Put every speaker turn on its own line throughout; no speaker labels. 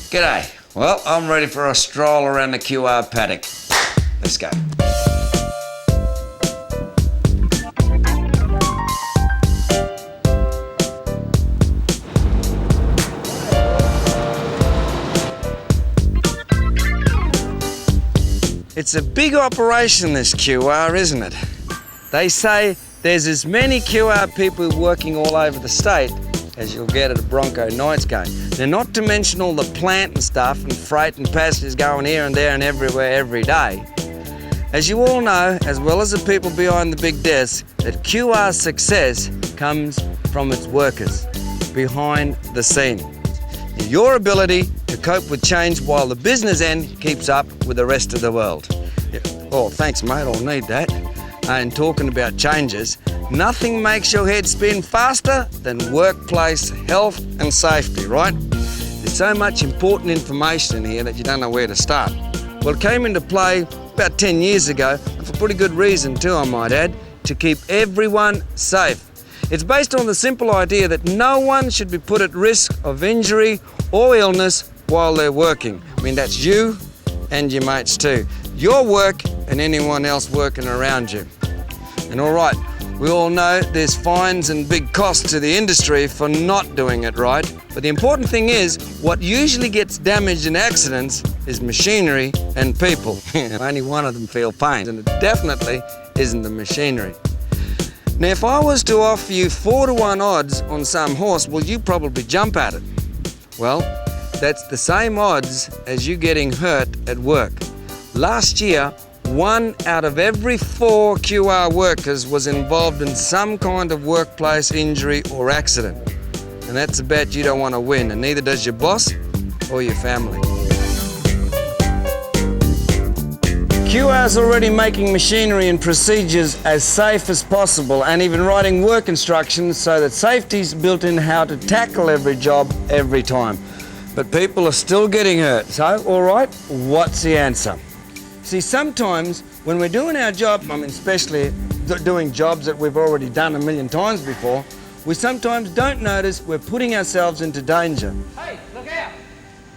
G'day. Well, I'm ready for a stroll around the QR paddock. Let's go. It's a big operation, this QR, isn't it? They say there's as many QR people working all over the state as you'll get at a Bronco Knights game. Now, not to mention all the plant and stuff and freight and passengers going here and there and everywhere every day. As you all know, as well as the people behind the big desk, that QR's success comes from its workers behind the scene. Your ability to cope with change while the business end keeps up with the rest of the world. Oh, thanks, mate, I'll need that. And talking about changes, nothing makes your head spin faster than workplace health and safety, right? There's so much important information in here that you don't know where to start. Well, it came into play about 10 years ago, and for pretty good reason too, I might add, to keep everyone safe. It's based on the simple idea that no one should be put at risk of injury or illness while they're working. I mean, that's you and your mates too. Your work and anyone else working around you. And all right, we all know there's fines and big costs to the industry for not doing it right. But the important thing is, what usually gets damaged in accidents is machinery and people. Only one of them feel pain, and it definitely isn't the machinery. Now, if I was to offer you 4-to-1 odds on some horse, well, you probably jump at it. Well, that's the same odds as you getting hurt at work. Last year, 1 out of every 4 QR workers was involved in some kind of workplace injury or accident. And that's a bet you don't want to win, and neither does your boss or your family. QR's already making machinery and procedures as safe as possible, and even writing work instructions so that safety's built in how to tackle every job every time. But people are still getting hurt, so all right, what's the answer? See, sometimes when we're doing our job, I mean, especially doing jobs that we've already done a million times before, we sometimes don't notice we're putting ourselves into danger.
Hey, look out!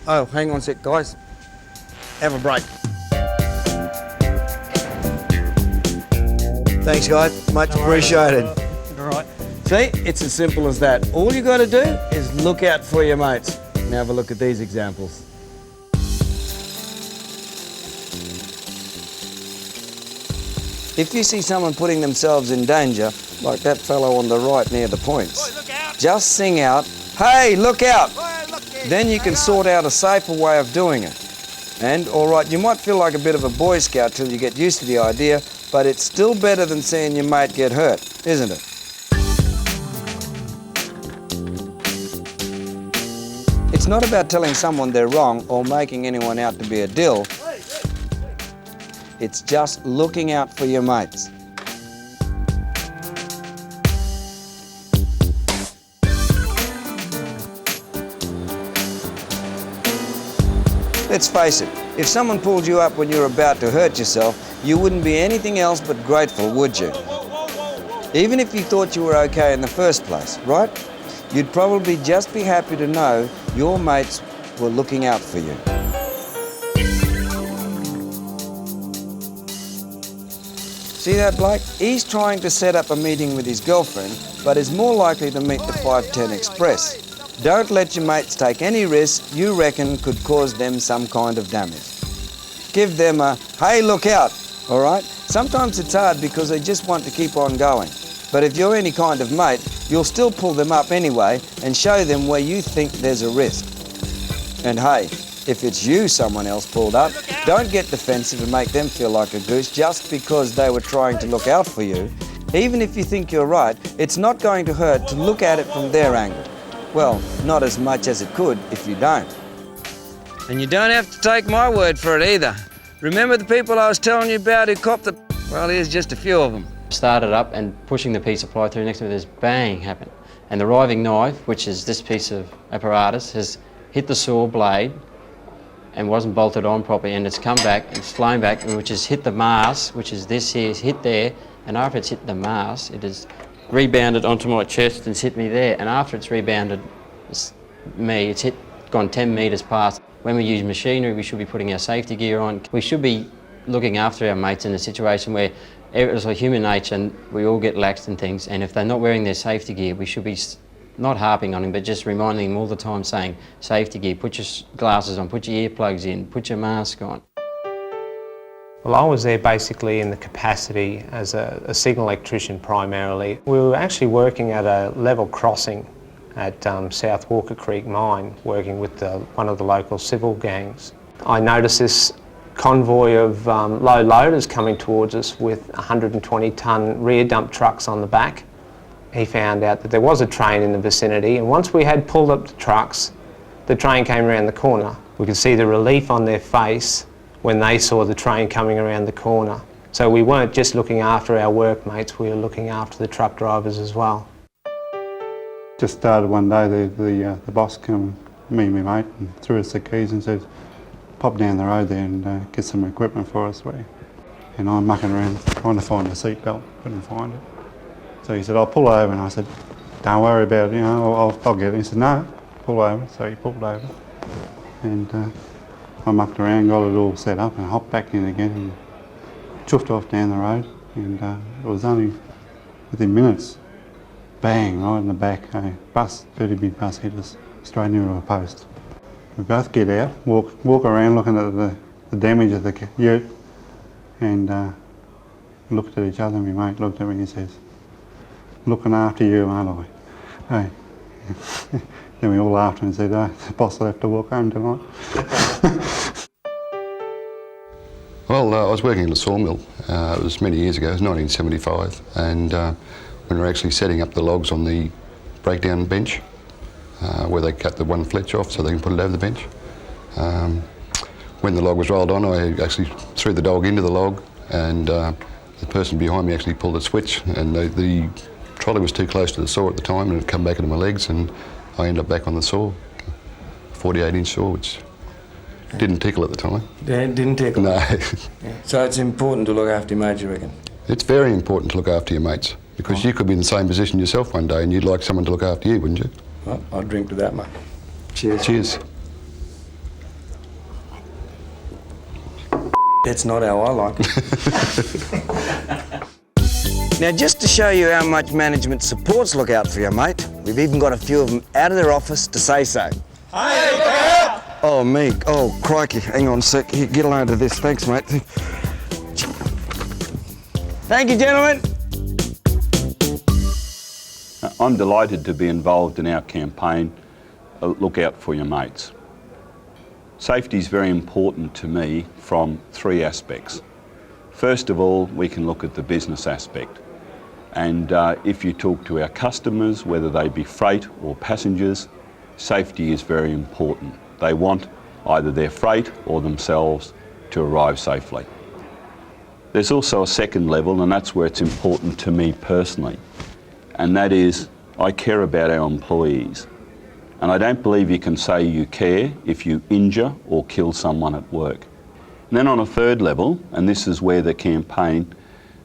Oh, hang on a sec, guys. Have a break. Thanks, guys. Much appreciated.
All right.
See, it's as simple as that. All you got to do is look out for your mates. Now have a look at these examples. If you see someone putting themselves in danger, like that fellow on the right near the points, just sing out, "Hey, look out!" Then you can sort out a safer way of doing it. And, all right, you might feel like a bit of a Boy Scout till you get used to the idea, but it's still better than seeing your mate get hurt, isn't it? It's not about telling someone they're wrong or making anyone out to be a dill. It's just looking out for your mates. Let's face it, if someone pulled you up when you're about to hurt yourself, you wouldn't be anything else but grateful, would you? Even if you thought you were okay in the first place, right? You'd probably just be happy to know your mates were looking out for you. See that bloke? He's trying to set up a meeting with his girlfriend, but is more likely to meet the 510 Express. Don't let your mates take any risk you reckon could cause them some kind of damage. Give them a, "Hey, look out," all right? Sometimes it's hard because they just want to keep on going. But if you're any kind of mate, you'll still pull them up anyway and show them where you think there's a risk. And hey, if it's you someone else pulled up, don't get defensive and make them feel like a goose just because they were trying to look out for you. Even if you think you're right, it's not going to hurt to look at it from their angle. Well, not as much as it could if you don't. And you don't have to take my word for it either. Remember the people I was telling you about who copped the... Well, here's just a few of them.
Started up and pushing the piece of ply through next to me, there's bang happened.
And the riving knife, which is this piece of apparatus, has hit the saw blade and wasn't bolted on properly, and it's come back, it's flown back, which has hit the mast, which is this here, it's hit there, and after it's hit the mast, it has rebounded onto my chest and it's hit me there, and after it's rebounded it's gone 10 metres past. When we use machinery, we should be putting our safety gear on. We should be looking after our mates in a situation where it's like human nature and we all get laxed and things, and if they're not wearing their safety gear, we should be not harping on them, but just reminding them all the time, saying, safety gear, put your glasses on, put your earplugs in, put your mask on.
Well, I was there basically in the capacity as a signal electrician primarily. We were actually working at a level crossing at South Walker Creek Mine, working with one of the local civil gangs. I noticed this convoy of low loaders coming towards us with 120-tonne rear dump trucks on the back. He found out that there was a train in the vicinity, and once we had pulled up the trucks, the train came around the corner. We could see the relief on their face when they saw the train coming around the corner. So we weren't just looking after our workmates, we were looking after the truck drivers as well.
Just started one day, the boss came, me and my mate, and threw us the keys and said, pop down the road there and get some equipment for us. And I'm mucking around trying to find the seat belt, couldn't find it. So he said, I'll pull over, and I said, don't worry about it, you know, I'll get it. He said, no, pull over. So he pulled over, and I mucked around, got it all set up, and hopped back in again and chuffed off down the road. And it was only within minutes, bang, right in the back, a bus, pretty big bus hit us straight into a post. We both get out, walk around looking at the damage of the ute, and looked at each other, and my mate looked at me and he says, looking after you, aren't I? Hey. Then we all laughed and said, oh, the boss will have to walk home tonight.
Well, I was working in a sawmill. It was many years ago, it was 1975, and when we were actually setting up the logs on the breakdown bench, where they cut the one fletch off so they can put it over the bench. When the log was rolled on, I actually threw the dog into the log, and the person behind me actually pulled a switch, and the trolley was too close to the saw at the time, and it had come back into my legs, and I ended up back on the saw, 48-inch saw, which didn't tickle at the time.
It didn't tickle?
No.
Yeah. So it's important to look after your mates, you reckon?
It's very important to look after your mates, because you could be in the same position yourself one day and you'd like someone to look after you, wouldn't you?
Well, I'd drink to that, mate. Cheers.
Cheers.
That's not how I like it. Now, just to show you how much management supports look out for your mate, we've even got a few of them out of their office to say so. Hey, look out! Oh, me. Oh, crikey. Hang on a sec. Here, get a load of this. Thanks, mate. Thank you, gentlemen.
I'm delighted to be involved in our campaign, Look Out for Your Mates. Safety is very important to me from three aspects. First of all, we can look at the business aspect. And if you talk to our customers, whether they be freight or passengers, safety is very important. They want either their freight or themselves to arrive safely. There's also a second level, and that's where it's important to me personally, and that is I care about our employees. And I don't believe you can say you care if you injure or kill someone at work. And then on a third level, and this is where the campaign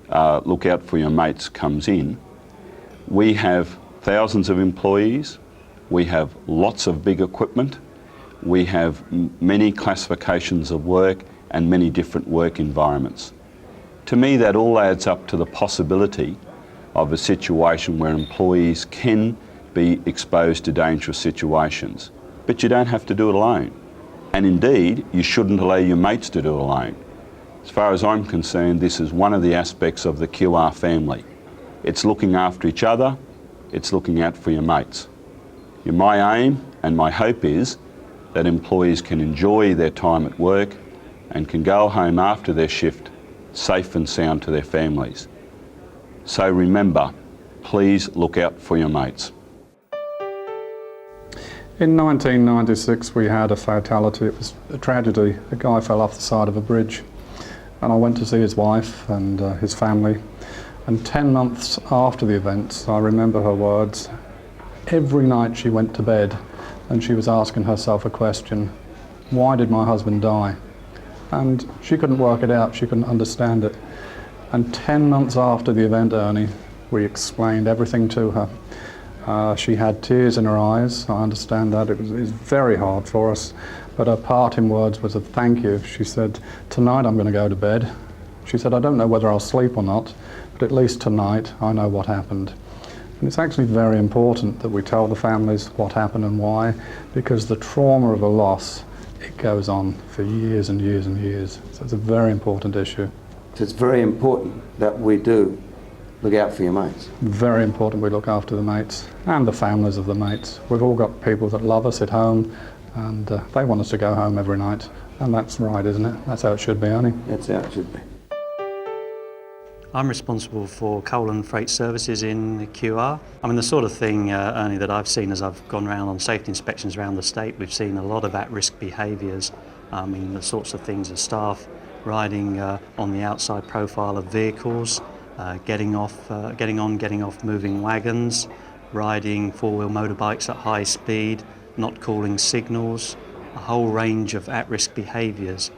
Look Out for Your Mates comes in, we have thousands of employees, we have lots of big equipment, we have many classifications of work and many different work environments. To me, that all adds up to the possibility of a situation where employees can be exposed to dangerous situations. But you don't have to do it alone. And indeed, you shouldn't allow your mates to do it alone. As far as I'm concerned, this is one of the aspects of the QR family. It's looking after each other, it's looking out for your mates. My aim and my hope is that employees can enjoy their time at work and can go home after their shift safe and sound to their families. So remember, please look out for your mates.
In 1996 we had a fatality. It was a tragedy. A guy fell off the side of a bridge, and I went to see his wife and his family, and 10 months after the event I remember her words. Every night she went to bed and she was asking herself a question: why did my husband die? And she couldn't work it out, she couldn't understand it. And 10 months after the event, Ernie, we explained everything to her. She had tears in her eyes, I understand that. It was very hard for us, but her parting words was a thank you. She said, tonight I'm going to go to bed. She said, I don't know whether I'll sleep or not, but at least tonight I know what happened. And it's actually very important that we tell the families what happened and why, because the trauma of a loss, it goes on for years and years and years. So it's a very important issue.
So it's very important that we do look out for your mates.
Very important we look after the mates and the families of the mates. We've all got people that love us at home, and they want us to go home every night. And that's right, isn't it? That's how it should be, Ernie.
That's how it should be.
I'm responsible for coal and freight services in the QR. I mean, the sort of thing, Ernie, that I've seen as I've gone around on safety inspections around the state, we've seen a lot of at-risk behaviours. I mean, the sorts of things as staff riding on the outside profile of vehicles, getting on, getting off moving wagons, riding four-wheel motorbikes at high speed, not calling signals, a whole range of at-risk behaviours.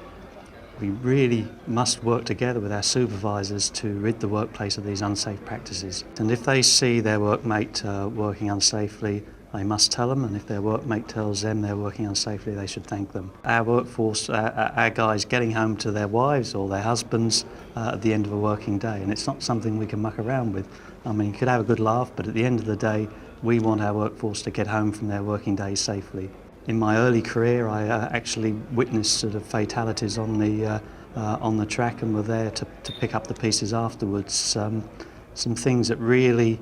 We really must work together with our supervisors to rid the workplace of these unsafe practices. And if they see their workmate working unsafely, they must tell them, and if their workmate tells them they're working unsafely, they should thank them. Our workforce, our guys getting home to their wives or their husbands at the end of a working day, and it's not something we can muck around with. I mean, you could have a good laugh, but at the end of the day, we want our workforce to get home from their working days safely. In my early career, I actually witnessed sort of fatalities on the track, and were there to pick up the pieces afterwards. Some things that really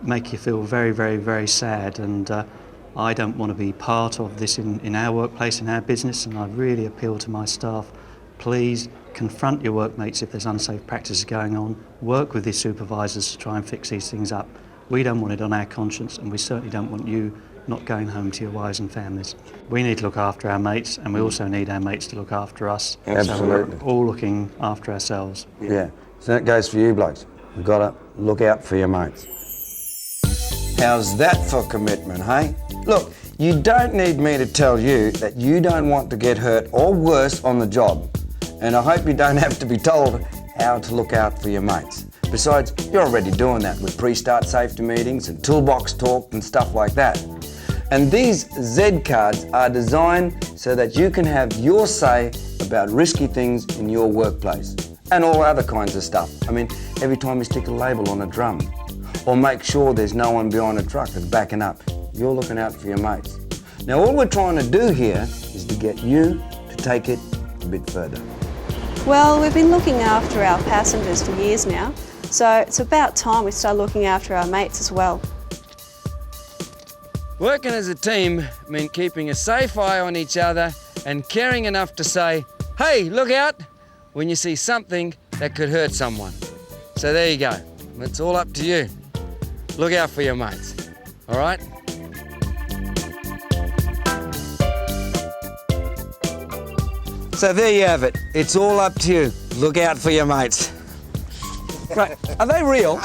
make you feel very, very, very sad, and I don't want to be part of this in our workplace, in our business, and I really appeal to my staff, please confront your workmates if there's unsafe practices going on, work with your supervisors to try and fix these things up. We don't want it on our conscience, and we certainly don't want you not going home to your wives and families. We need to look after our mates, and we also need our mates to look after us.
Absolutely.
So we're all looking after ourselves.
Yeah, so that goes for you blokes. You've got to look out for your mates. How's that for commitment, hey? Look, you don't need me to tell you that you don't want to get hurt or worse on the job. And I hope you don't have to be told how to look out for your mates. Besides, you're already doing that with pre-start safety meetings and toolbox talk and stuff like that. And these Z cards are designed so that you can have your say about risky things in your workplace and all other kinds of stuff. I mean, every time you stick a label on a drum or make sure there's no one behind a truck that's backing up, you're looking out for your mates. Now, all we're trying to do here is to get you to take it a bit further.
Well, we've been looking after our passengers for years now, so it's about time we start looking after our mates as well.
Working as a team meant keeping a safe eye on each other and caring enough to say, hey, look out, when you see something that could hurt someone. So there you go. It's all up to you. Look out for your mates, all right? So there you have it. It's all up to you. Look out for your mates. Right, are they real?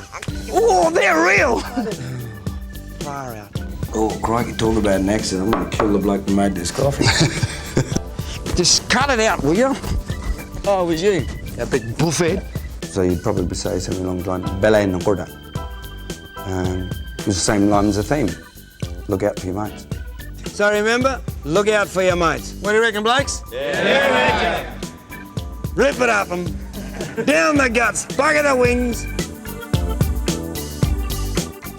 Oh, they're real! Far out. Oh, crikey, talk about an accident. I'm gonna kill the bloke who made this coffee. Just cut it out, will you? Oh, it was you, that big buffhead. So you'd probably say something along the line, Bella and Gorda. It was the same line as the theme. Look out for your mates. So remember, look out for your mates. What do you reckon, blokes? Yeah, rip it up 'em. Down the guts, bugger the wings.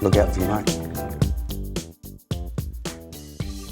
Look out for your mates.